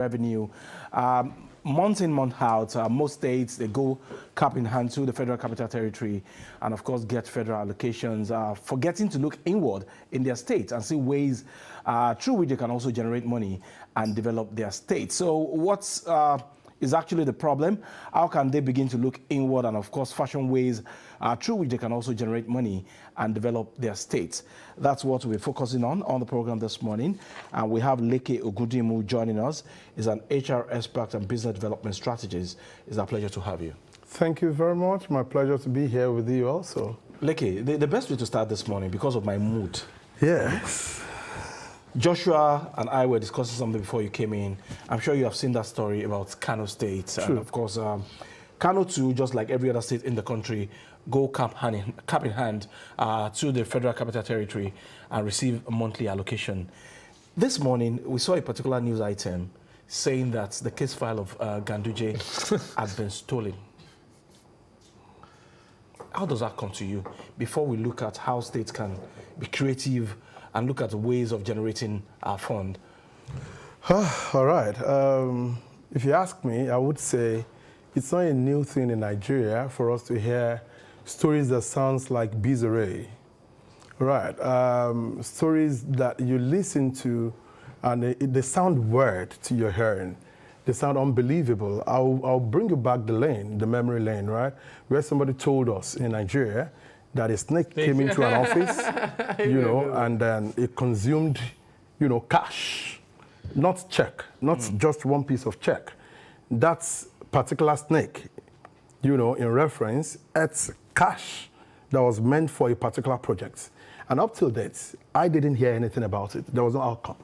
revenue. Month in, month out, most states, they go cap in hand to the Federal Capital Territory and, of course, get federal allocations, forgetting to look inward in their state and see ways through which they can also generate money and develop their state. So what's is actually the problem? How can they begin to look inward and, of course, fashion ways through which they can also generate money and develop their states? That's what we're focusing on the program this morning. And we have Leke Ogudimu joining us. He's an HR expert and business development strategist. It's a pleasure to have you. Thank you very much. My pleasure to be here with you also. Leke, the best way to start this morning, because of my mood. Yes. Joshua and I were discussing something before you came in. I'm sure you have seen that story about Kano State. True. And of course, Kano too, just like every other state in the country, go cap in hand to the Federal Capital Territory and receive a monthly allocation. This morning, we saw a particular news item saying that the case file of Ganduje had been stolen. How does that come to you before we look at how states can be creative and look at the ways of generating our fund? All right. If you ask me, I would say it's not a new thing in Nigeria for us to hear stories that sounds like bizarre. Right. Stories that you listen to and they sound weird to your hearing. They sound unbelievable. I'll bring you back the memory lane, right? Where somebody told us in Nigeria that a snake came into an office, and then it consumed, cash, not check, not just one piece of check. That particular snake, in reference, ate cash that was meant for a particular project. And up till date, I didn't hear anything about it. There was no outcome.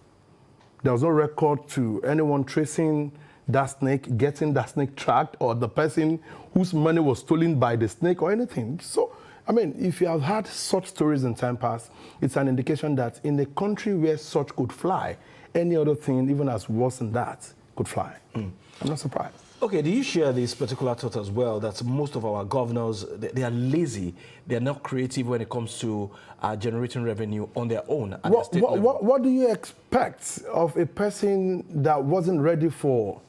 There was no record to anyone tracing that snake, getting that snake tracked, or the person whose money was stolen by the snake or anything. So, I mean, if you have had such stories in time past, it's an indication that in a country where such could fly, any other thing, even as worse than that, could fly. I'm not surprised. Okay, do you share this particular thought as well, that most of our governors, they are lazy, they are not creative when it comes to generating revenue on their own at the state level? What do you expect of a person that wasn't ready for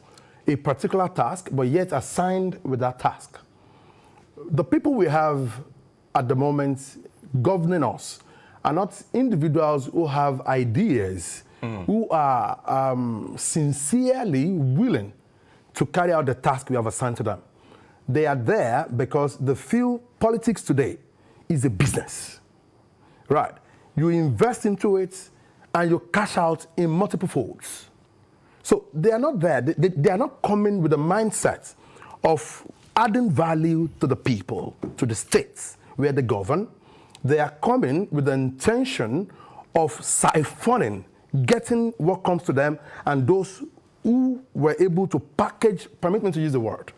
a particular task, but yet assigned with that task? The people we have at the moment governing us are not individuals who have ideas, who are sincerely willing to carry out the task we have assigned to them. They are there because they feel politics today is a business, right? You invest into it and you cash out in multiple folds. So they are not there. They are not coming with a mindset of adding value to the people, to the states where they govern. They are coming with the intention of siphoning, getting what comes to them, and those who were able to package, permit me to use the word,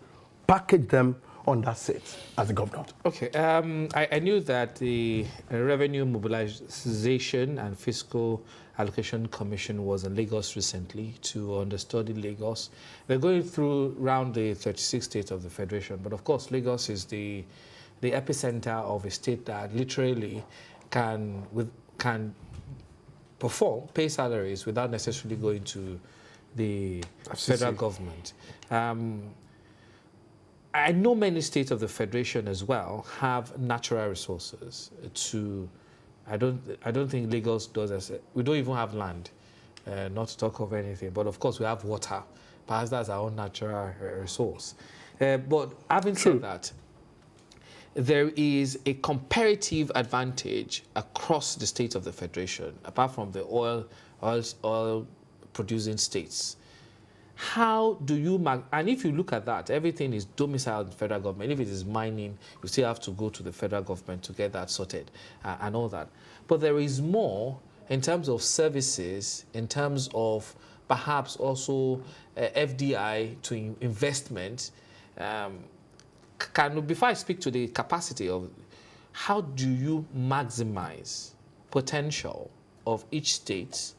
package them on that seat as a governor. Okay, I knew that the Revenue Mobilization and Fiscal Allocation Commission was in Lagos recently to understudy Lagos. They're going through around the 36 states of the Federation, but of course Lagos is the epicenter of a state that literally can pay salaries without necessarily going to the federal government. I know many states of the Federation as well have natural resources to. I don't think Lagos does as we don't even have land, not to talk of anything. But of course we have water. Perhaps that's our own natural resource. But having said that, there is a comparative advantage across the states of the Federation, apart from the oil producing states. How do you, and if you look at that, everything is domiciled in the federal government. If it is mining, you still have to go to the federal government to get that sorted and all that. But there is more in terms of services, in terms of perhaps also FDI to investment. Before I speak to the capacity of, how do you maximize potential of each state?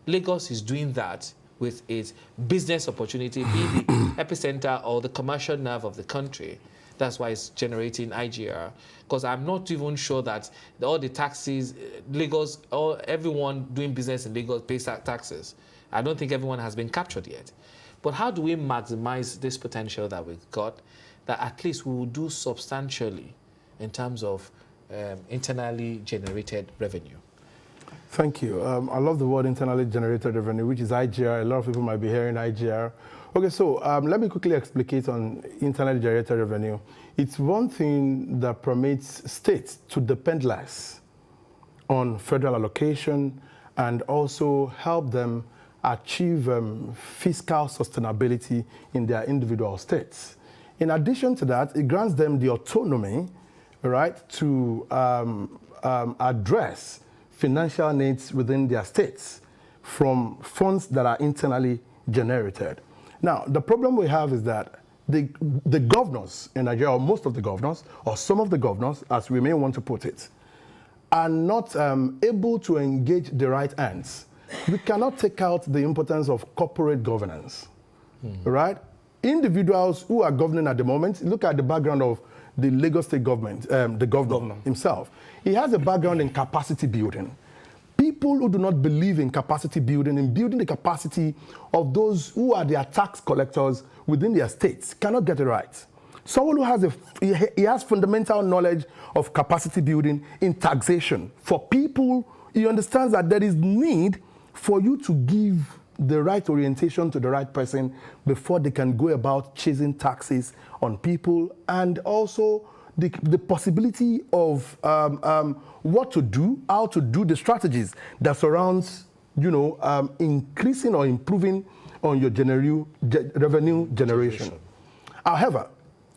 Lagos is doing that with its business opportunity, be the epicenter or the commercial nerve of the country. That's why it's generating IGR. Because I'm not even sure that all the taxes, Lagos, everyone doing business in Lagos pays taxes. I don't think everyone has been captured yet. But how do we maximize this potential that we've got, that at least we will do substantially in terms of internally generated revenue? Thank you. I love the word internally generated revenue, which is IGR. A lot of people might be hearing IGR. Okay, so let me quickly explicate on internally generated revenue. It's one thing that permits states to depend less on federal allocation and also help them achieve fiscal sustainability in their individual states. In addition to that, it grants them the autonomy, right, to address financial needs within their states from funds that are internally generated. Now, the problem we have is that the governors in Nigeria, or most of the governors, or some of the governors, as we may want to put it, are not able to engage the right hands. We cannot take out the importance of corporate governance, right? Individuals who are governing at the moment, look at the background of the Lagos State government, the governor himself. He has a background in capacity building. People who do not believe in capacity building, in building the capacity of those who are their tax collectors within their states, cannot get it right. Someone who has he has fundamental knowledge of capacity building in taxation. For people, he understands that there is need for you to give the right orientation to the right person before they can go about chasing taxes on people, and also the possibility of what to do, how to do the strategies that surrounds, increasing or improving on your revenue generation. However,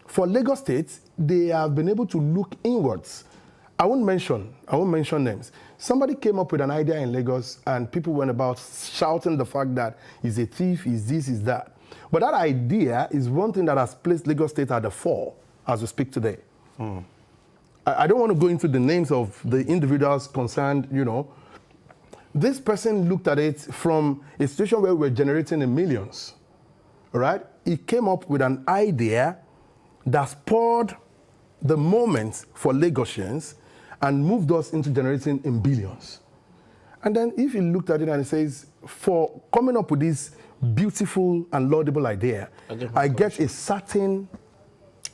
for Lagos State, they have been able to look inwards. I won't mention names. Somebody came up with an idea in Lagos and people went about shouting the fact that he's a thief, he's this, he's that. But that idea is one thing that has placed Lagos State at the fore as we speak today. I don't want to go into the names of the individuals concerned, This person looked at it from a situation where we're generating in millions, all right? He came up with an idea that spurred the moment for Lagosians and moved us into generating in billions. And then if you looked at it and it says, for coming up with this beautiful and laudable idea, I get a certain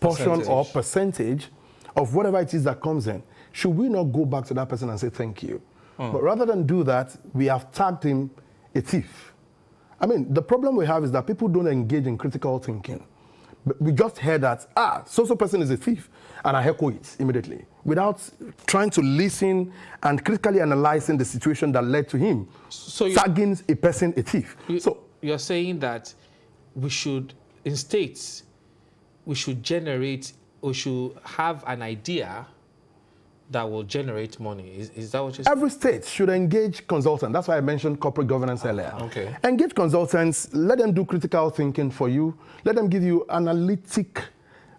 portion or percentage of whatever it is that comes in. Should we not go back to that person and say thank you? But rather than do that, we have tagged him a thief. I mean, the problem we have is that people don't engage in critical thinking. But we just heard that, so-so person is a thief, and I echo it immediately, without trying to listen and critically analyzing the situation that led to him tagging a person a thief. You're saying that we should, in states, we should have an idea that will generate money. Is that what you're saying? Every state should engage consultants. That's why I mentioned corporate governance earlier. Okay. Engage consultants, let them do critical thinking for you, let them give you analytic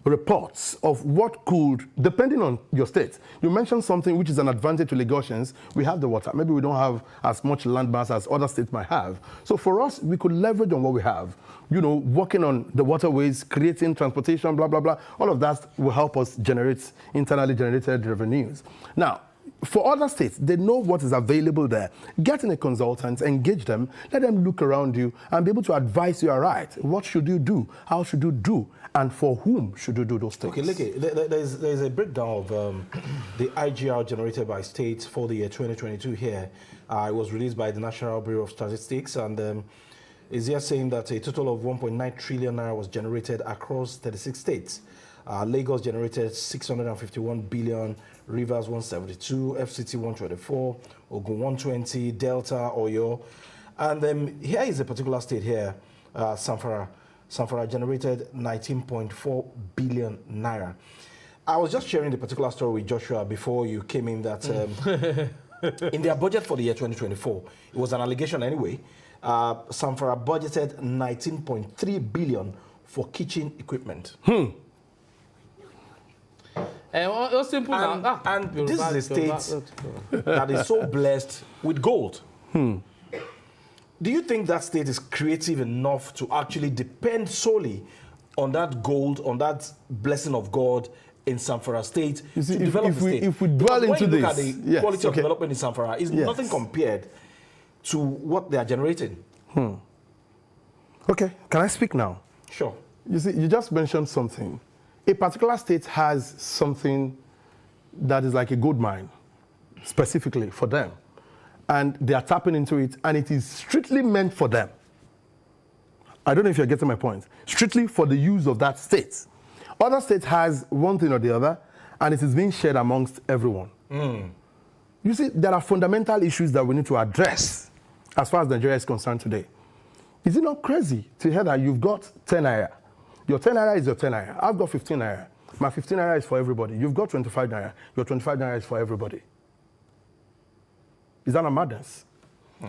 reports of what could, depending on your state. You mentioned something which is an advantage to Lagosians. We have the water. Maybe we don't have as much land mass as other states might have. So for us, we could leverage on what we have. Working on the waterways, creating transportation, blah, blah, blah. All of that will help us generate internally generated revenues. Now, for other states, they know what is available there. Get in a consultant, engage them, let them look around you and be able to advise you, all right, what should you do? How should you do? And for whom should you do those things? Okay, look, there's a breakdown of the IGR generated by states for the year 2022 here. It was released by the National Bureau of Statistics, and is here saying that a total of 1.9 trillion naira was generated across 36 states. Lagos generated 651 billion, Rivers 172, FCT 124, Ogun 120, Delta, Oyo. And here is a particular state here, Zamfara. Zamfara generated 19.4 billion naira. I was just sharing the particular story with Joshua before you came in that in their budget for the year 2024, it was an allegation anyway, Zamfara budgeted 19.3 billion for kitchen equipment. And this is a state that is so blessed with gold. Do you think that state is creative enough to actually depend solely on that gold, on that blessing of God in Zamfara State to develop the state? If we dwell into this, look at the quality of development in Zamfara, is nothing compared to what they are generating. Okay, can I speak now? Sure. You see, you just mentioned something. A particular state has something that is like a gold mine, specifically for them. And they are tapping into it, and it is strictly meant for them. I don't know if you're getting my point. Strictly for the use of that state. Other states has one thing or the other, and it is being shared amongst everyone. You see, there are fundamental issues that we need to address as far as Nigeria is concerned today. Is it not crazy to hear that you've got 10 naira? Your 10 naira is your 10 naira. I've got 15 naira. My 15 naira is for everybody. You've got 25 naira. Your 25 naira is for everybody. Is that a madness?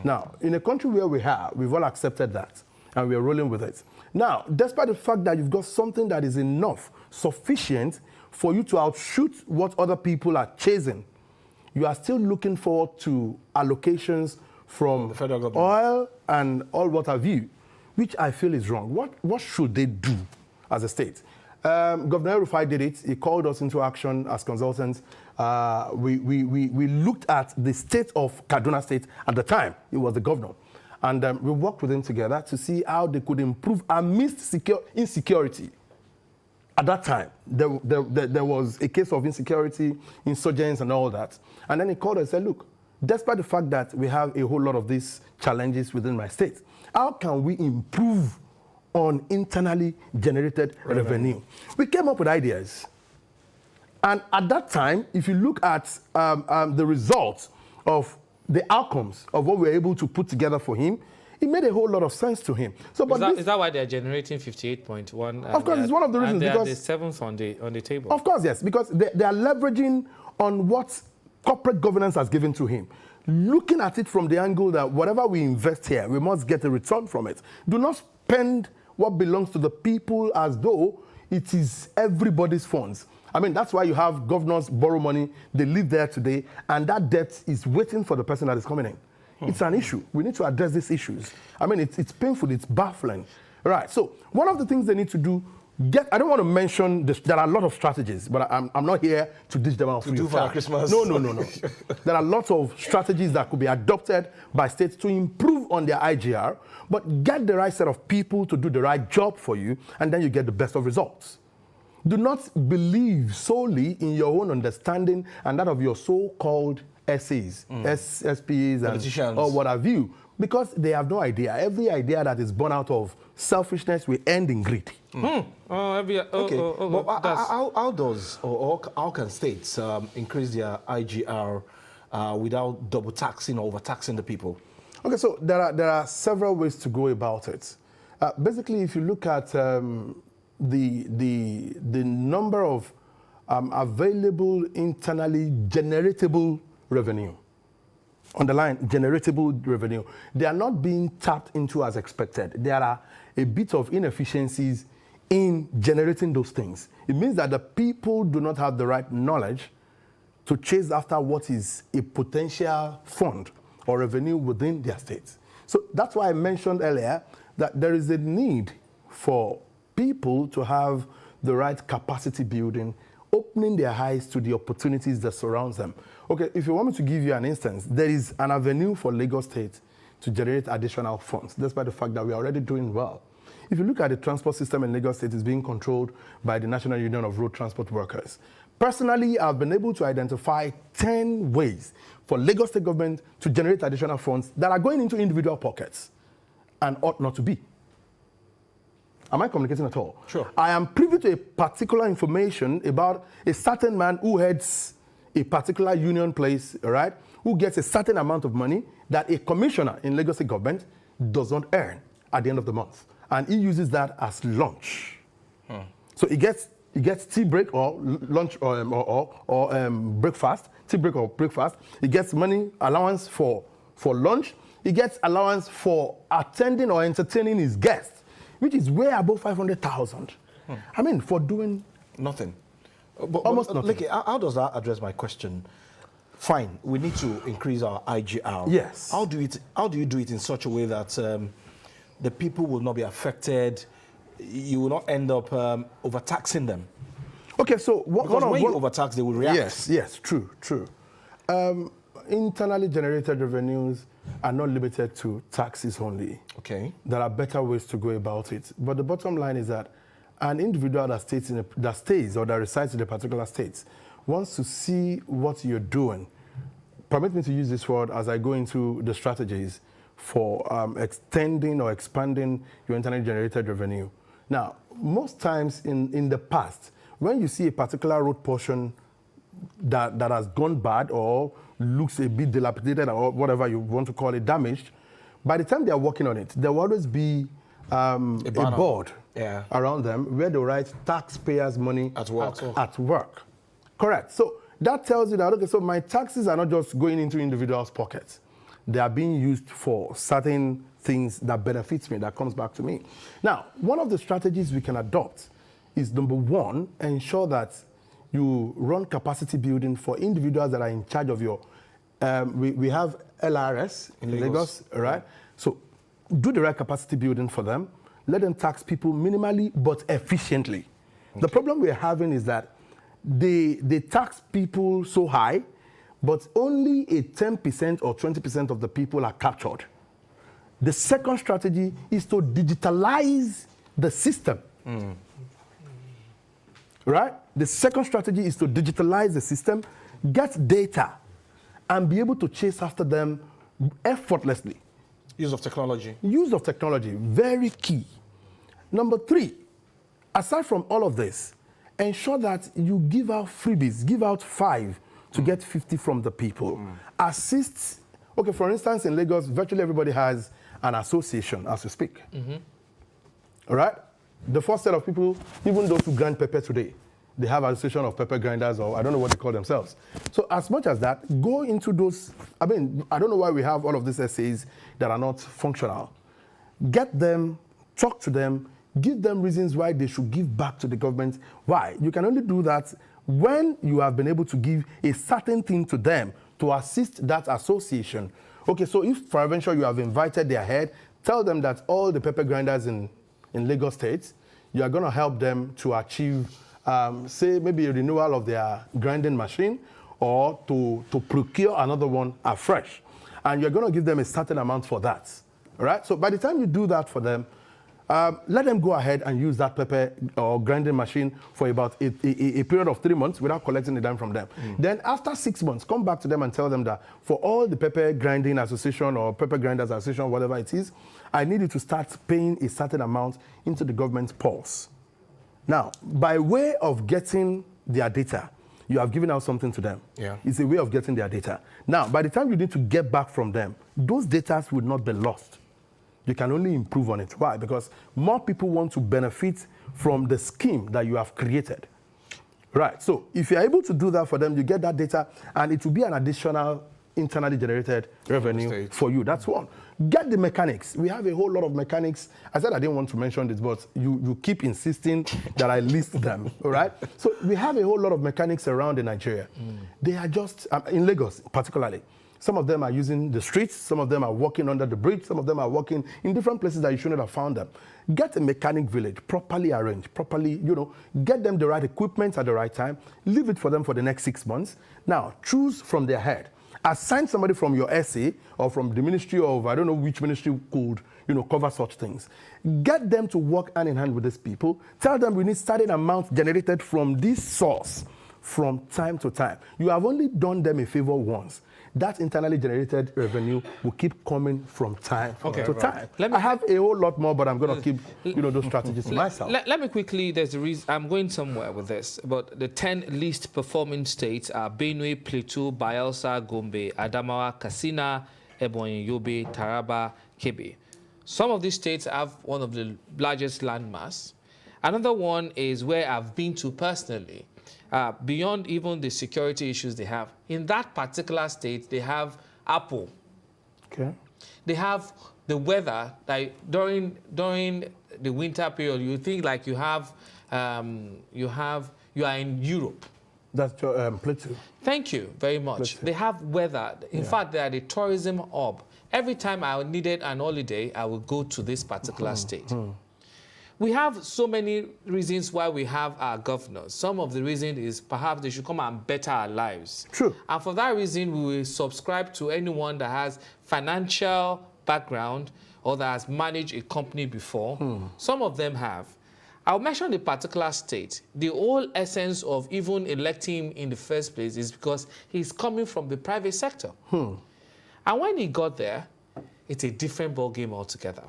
Now, in a country where we've all accepted that, and we are rolling with it. Now, despite the fact that you've got something that is enough, sufficient for you to outshoot what other people are chasing, you are still looking forward to allocations from the federal government, oil and all what have you, which I feel is wrong. What should they do as a state? Governor Rufai did it. He called us into action as consultants. We looked at the state of Kaduna State at the time. He was the governor. And we worked with him together to see how they could improve amidst insecurity. At that time, there was a case of insecurity, insurgents and all that. And then he called us and said, look, despite the fact that we have a whole lot of these challenges within my state, how can we improve on internally generated revenue? We came up with ideas. And at that time, if you look at the results of the outcomes of what we were able to put together for him, it made a whole lot of sense to him. So, is that why they're generating 58.1? Of course, it's one of the reasons. And they because are the seventh on the table. Of course, yes, because they are leveraging on what corporate governance has given to him. Looking at it from the angle that whatever we invest here, we must get a return from it. Do not spend what belongs to the people as though it is everybody's funds. I mean, that's why you have governors borrow money, they live there today, and that debt is waiting for the person that is coming in. It's an issue. We need to address these issues. I mean, it's painful, it's baffling. Right, so one of the things they need to do, I don't want to mention this, there are a lot of strategies, but I'm not here to dish them out to do for Christmas. No. There are lots of strategies that could be adopted by states to improve on their IGR, but get the right set of people to do the right job for you, and then you get the best of results. Do not believe solely in your own understanding and that of your so-called SAs, SPs, and or what have you, because they have no idea. Every idea that is born out of selfishness will end in greed. But how does or how can states increase their IGR without double taxing or overtaxing the people? Okay, so there are several ways to go about it. Basically, if you look at the number of available internally generatable revenue, underline generatable revenue, they are not being tapped into as expected. There are a bit of inefficiencies in generating those things. It means that the people do not have the right knowledge to chase after what is a potential fund or revenue within their states. So that's why I mentioned earlier that there is a need for people to have the right capacity building, opening their eyes to the opportunities that surrounds them. Okay, if you want me to give you an instance, there is an avenue for Lagos State to generate additional funds, despite the fact that we are already doing well. If you look at the transport system in Lagos State, it's being controlled by the National Union of Road Transport Workers. Personally, I've been able to identify 10 ways for Lagos State government to generate additional funds that are going into individual pockets and ought not to be. Am I communicating at all? Sure. I am privy to a particular information about a certain man who heads a particular union place, all right, who gets a certain amount of money that a commissioner in Lagos State government does not earn at the end of the month. And he uses that as lunch. So he gets tea break or lunch or breakfast, tea break or breakfast. He gets money allowance for lunch. He gets allowance for attending or entertaining his guests, which is way above 500,000. I mean, for doing nothing. Almost nothing. Look, how does that address my question? Fine, we need to increase our IGR. Yes. How do you do it in such a way that the people will not be affected? You will not end up overtaxing them. Okay, so when you overtax, they will react. Yes, true. Internally generated revenues are not limited to taxes only. Okay. There are better ways to go about it. But the bottom line is that an individual that stays or that resides in a particular state wants to see what you're doing. Permit me to use this word as I go into the strategies for extending or expanding your internally generated revenue. Now, most times in the past, when you see a particular road portion that has gone bad or looks a bit dilapidated or whatever you want to call it, damaged, by the time they are working on it, there will always be a board around them where they write taxpayers' money at work. At work. Correct. So that tells you that, okay, so my taxes are not just going into individuals' pockets. They are being used for certain things that benefits me, that comes back to me. Now, one of the strategies we can adopt is, number one, ensure that you run capacity building for individuals that are in charge of your, we have LRS in Lagos, right? So do the right capacity building for them. Let them tax people minimally but efficiently. Okay. The problem we're having is that they tax people so high, but only a 10% or 20% of the people are captured. The second strategy is to digitalize the system. Right? The second strategy is to digitalize the system, get data, and be able to chase after them effortlessly. Use of technology. Use of technology, very key. Number three, aside from all of this, ensure that you give out freebies, give out 5 to get 50 from the people. Assist, okay, for instance, in Lagos, virtually everybody has an association as we speak. All right? The first set of people, even those who grind pepper today, they have an association of pepper grinders, or I don't know what they call themselves. So as much as that, go into those, I mean, I don't know why we have all of these essays that are not functional. Get them, talk to them, give them reasons why they should give back to the government. Why? You can only do that when you have been able to give a certain thing to them to assist that association. Okay, so if for adventure you have invited their head, tell them that all the pepper grinders in Lagos State, you are going to help them to achieve, say, maybe a renewal of their grinding machine, or to procure another one afresh. And you're going to give them a certain amount for that. All right? So by the time you do that for them, let them go ahead and use that pepper or grinding machine for about a period of 3 months without collecting a dime from them. Then after 6 months, come back to them and tell them that for all the pepper grinding association or pepper grinders association, whatever it is, I need you to start paying a certain amount into the government's purse. Now, by way of getting their data, you have given out something to them. Yeah. It's a way of getting their data. Now, by the time you need to get back from them, those data would not be lost. You can only improve on it. Why? Because more people want to benefit from the scheme that you have created. Right. So if you're able to do that for them, you get that data, and it will be an additional internally generated revenue for you. That's one. Get the mechanics. We have a whole lot of mechanics. I said I didn't want to mention this, but you keep insisting that I list them. All right. So we have a whole lot of mechanics around in Nigeria. They are just, in Lagos particularly, some of them are using the streets, some of them are walking under the bridge, some of them are walking in different places that you shouldn't have found them. Get a mechanic village, properly arranged, properly, get them the right equipment at the right time, leave it for them for the next 6 months. Now, choose from their head. Assign somebody from your SA or from the ministry of, I don't know which ministry could, cover such things. Get them to work hand in hand with these people. Tell them we need certain amount generated from this source from time to time. You have only done them a favor once. That internally generated revenue will keep coming from time to time. I have a whole lot more, but I'm going to keep, those strategies to myself. Let me quickly, there's a reason, I'm going somewhere with this, but the 10 least performing states are Benue, Plateau, Bayelsa, Gombe, Adamawa, Katsina, Ebonyi, Yobe, Taraba, Kebbi. Some of these states have one of the largest landmass. Another one is where I've been to personally. Beyond even the security issues they have, in that particular state, they have Apple. Okay. They have the weather, like during the winter period, you think like you are in Europe. That's Plateau. Thank you very much. Plateau. They have weather. In fact, they are the tourism hub. Every time I needed an holiday, I would go to this particular state. we have so many reasons why we have our governors. Some of the reason is perhaps they should come and better our lives. True. And for that reason, we will subscribe to anyone that has financial background or that has managed a company before. Some of them have. I'll mention a particular state. The whole essence of even electing him in the first place is because he's coming from the private sector. And when he got there, it's a different ballgame altogether.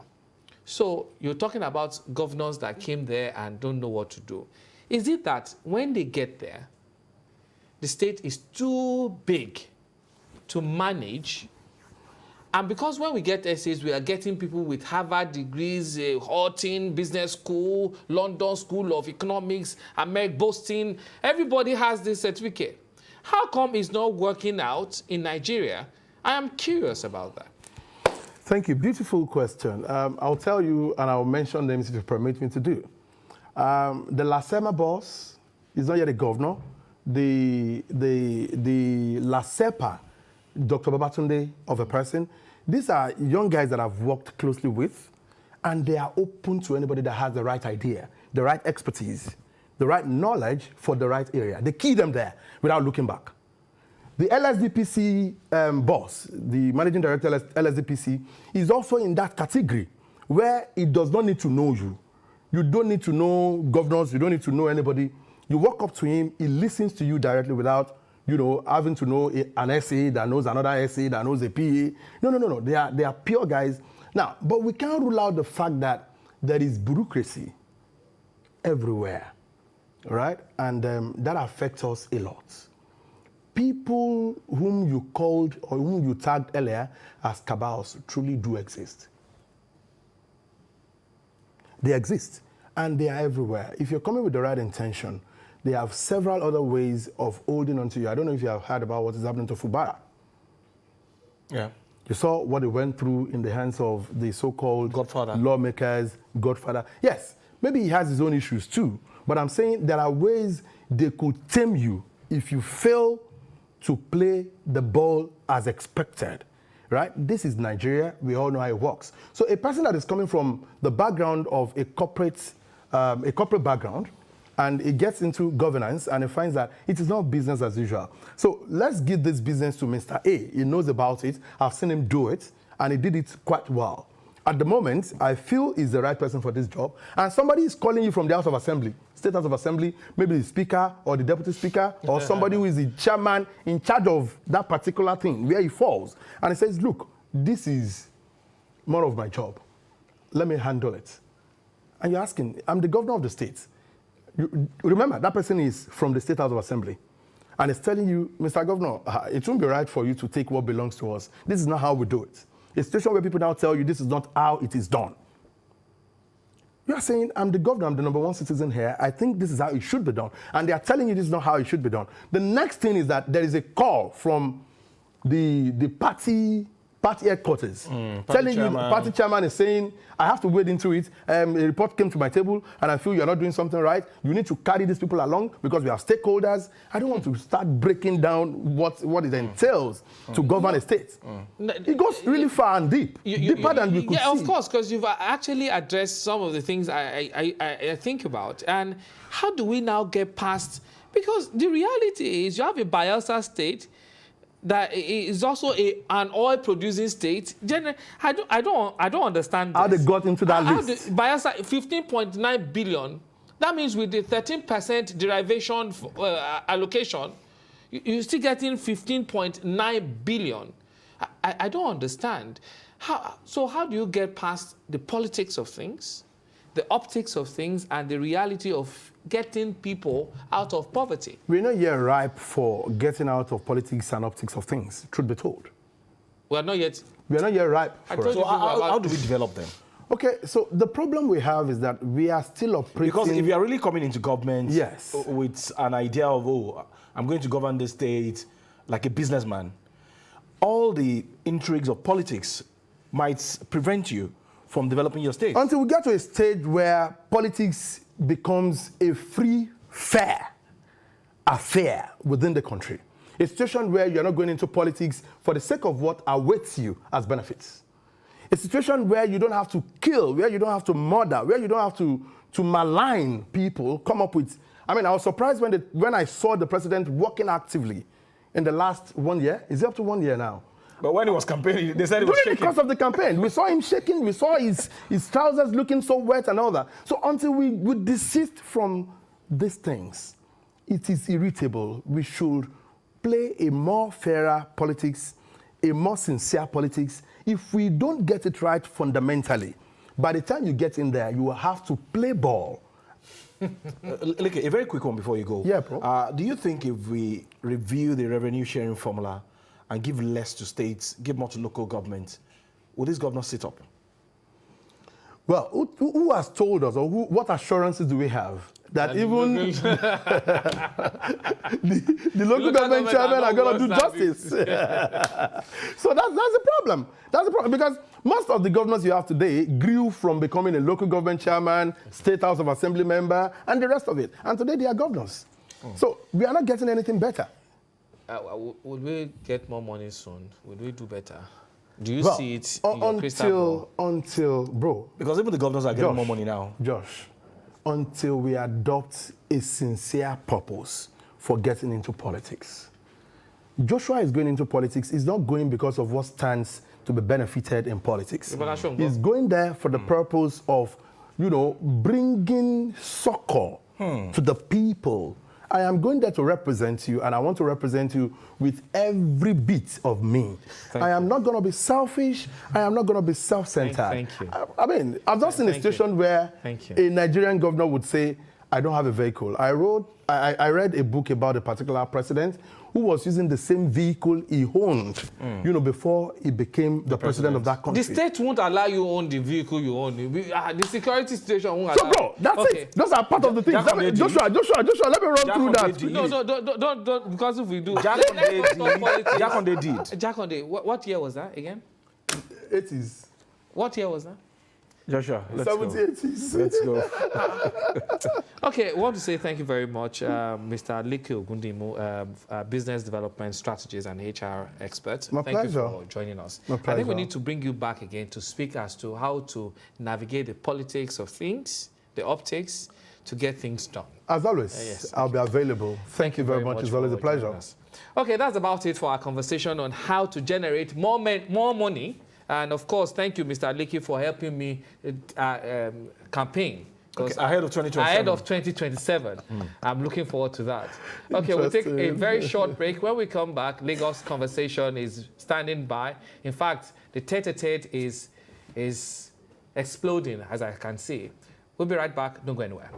So you're talking about governors that came there and don't know what to do. Is it that when they get there, the state is too big to manage? And because when we get essays, we are getting people with Harvard degrees, Horton Business School, London School of Economics, Boston, everybody has this certificate. How come it's not working out in Nigeria? I am curious about that. Thank you. Beautiful question. I'll tell you, and I'll mention names if you permit me to do. The LASEMA boss is not yet a governor. The LASEPA, Dr. Babatunde of a person, these are young guys that I've worked closely with, and they are open to anybody that has the right idea, the right expertise, the right knowledge for the right area. They key them there without looking back. The LSDPC boss, the managing director of LSDPC, is also in that category where it does not need to know you. You don't need to know governors, you don't need to know anybody. You walk up to him, he listens to you directly without, having to know an SA that knows another SA that knows a PA. No. They are pure guys. Now, but we can't rule out the fact that there is bureaucracy everywhere, right? And that affects us a lot. People whom you called or whom you tagged earlier as cabals truly do exist. They exist, and they are everywhere. If you're coming with the right intention, they have several other ways of holding on to you. I don't know if you have heard about what is happening to Fubara. Yeah. You saw what it went through in the hands of the so-called Godfather. Lawmakers, Godfather. Yes, maybe he has his own issues too, but I'm saying there are ways they could tame you if you fail to play the ball as expected, right? This is Nigeria. We all know how it works. So a person that is coming from the background of a corporate background, and he gets into governance and he finds that it is not business as usual. So let's give this business to Mr. A. He knows about it. I've seen him do it, and he did it quite well. At the moment, I feel he's the right person for this job. And somebody is calling you from the House of Assembly, State House of Assembly, maybe the Speaker or the Deputy Speaker, or somebody who is the chairman in charge of that particular thing, where he falls. And he says, look, this is more of my job. Let me handle it. And you're asking, I'm the governor of the state. Remember, that person is from the State House of Assembly. And it's telling you, Mr. Governor, it won't be right for you to take what belongs to us. This is not how we do it. A situation where people now tell you this is not how it is done. You are saying, I'm the governor, I'm the number one citizen here. I think this is how it should be done. And they are telling you this is not how it should be done. The next thing is that there is a call from the party headquarters telling you, the party chairman is saying, I have to wade into it. A report came to my table and I feel you're not doing something right. You need to carry these people along because we have stakeholders. I don't want to start breaking down what it entails to govern a state. It goes really far and deep, deeper than we could see. Yeah, of course, because you've actually addressed some of the things I think about. And how do we now get past, because the reality is you have a Bayelsa state that is also an oil-producing state. I don't understand this. How they got into that list? Bayelsa, 15.9 billion. That means with the 13% derivation allocation, you're still getting 15.9 billion. I don't understand. So how do you get past the politics of things, the optics of things, and the reality of getting people out of poverty? We're not yet ripe for getting out of politics and optics of things, truth be told. We are not yet ripe for it. So how do we develop them? Okay, so the problem we have is that we are still operating... Because if you are really coming into government yes, with an idea of, I'm going to govern the state like a businessman, all the intrigues of politics might prevent you from developing your state. Until we get to a stage where politics becomes a free, fair affair within the country. A situation where you're not going into politics for the sake of what awaits you as benefits. A situation where you don't have to kill, where you don't have to murder, where you don't have to to malign people, come up with. I mean, I was surprised when I saw the president working actively in the last 1 year. Is it up to 1 year now? But when he was campaigning, they said he was During shaking. the course of the campaign, we saw him shaking. We saw his trousers looking so wet and all that. So until we desist from these things, it is irritable. We should play a more fairer politics, a more sincere politics. If we don't get it right fundamentally, by the time you get in there, you will have to play ball. Like a very quick one before you go. Yeah, bro. Do you think if we review the revenue sharing formula and give less to states, give more to local governments, will this governor sit up? Well, who has told us, or what assurances do we have that even the local government chairman are going to do justice? So that's the problem. That's the problem, because most of the governors you have today grew from becoming a local government chairman, state house of assembly member, and the rest of it. And today they are governors. So we are not getting anything better. Would we get more money soon? Would we do better? Do you see it in your crystal ball? Until, bro. Because even the governors are getting more money now. Josh, until we adopt a sincere purpose for getting into politics. Joshua is going into politics. He's not going because of what stands to be benefited in politics. He's going there for the purpose of, bringing succor to the people. I am going there to represent you, and I want to represent you with every bit of me. I am not going to be selfish. I am not going to be self-centered. Thank you. I mean, I've just seen a situation where a Nigerian governor would say, I don't have a vehicle. I read a book about a particular president who was using the same vehicle he owned, before he became the president of that country. The state won't allow you to own the vehicle you own. The security situation won't allow. So, bro, that's it. Those are part of the things. Joshua, let me run through that. No, don't, because if we do, Jakonde did. Jakonde, what year was that again? 80s. What year was that? Joshua, let's 80s. Let's go. Okay, I want to say thank you very much, Mr. Leke Ogundimu, business development strategist and HR expert. My pleasure. Thank you for joining us. My pleasure. I think we need to bring you back again to speak as to how to navigate the politics of things, the optics, to get things done. As always, Yes. I'll be available. Thank you very much. It's always a pleasure. Okay, that's about it for our conversation on how to generate more money. And of course, thank you, Mr. Leke, for helping me campaign. Ahead of 2027. Ahead of 2027. I'm looking forward to that. Okay, we'll take a very short break. When we come back, Lagos Conversation is standing by. In fact, the tete-a-tete is exploding, as I can see. We'll be right back. Don't go anywhere.